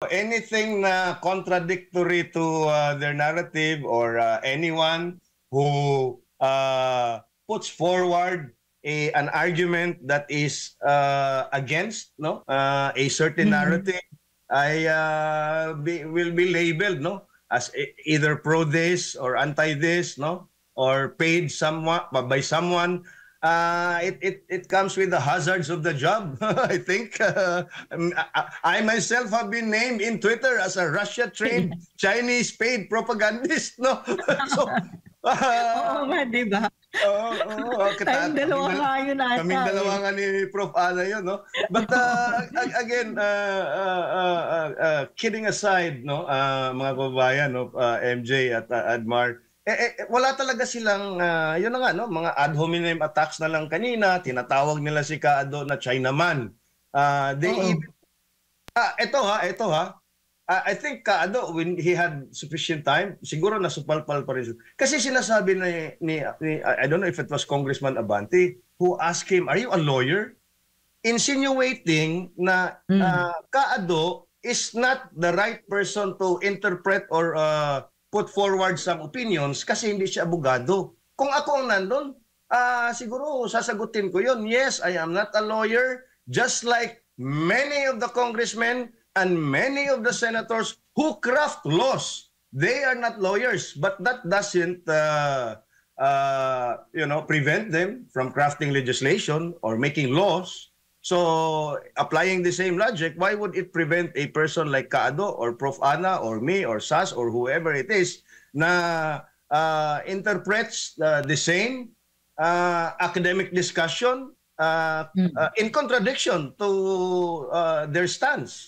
anything na contradictory to their narrative or anyone who puts forward an argument that is against a certain Mm. narrative will be labeled as either pro this or anti this or paid someone by someone. It comes with the hazards of the job. I think I myself have been named in Twitter as a Russia-trained Chinese paid propagandist. No, so Oo uh, nga, 'di ba? oo, Tayong dalawa nga yun kaming ata, eh. dalawa nga ni Prof. Ana yun, no? But again, kidding aside, mga kababayan, MJ at Admar, wala talaga silang, yun na nga, mga ad hominem attacks na lang kanina, tinatawag nila si Kaado na Chinaman. They Oo. even, ito ha, I think when he had sufficient time, siguro nasupalpal pa rin siya. Kasi sinasabi I don't know if it was Congressman Abante who asked him, "Are you a lawyer?" Insinuating na Hmm. is not the right person to interpret or put forward some opinions kasi hindi siya abogado. Kung ako ang nandun, siguro sasagutin ko yun. Yes, I am not a lawyer, just like many of the congressmen and many of the senators who craft laws. They are not lawyers, but that doesn't prevent them from crafting legislation or making laws. So, applying the same logic, why would it prevent a person like Kaado or Prof. Ana or me or SAS or whoever it is na interprets the same academic discussion Hmm. in contradiction to their stance?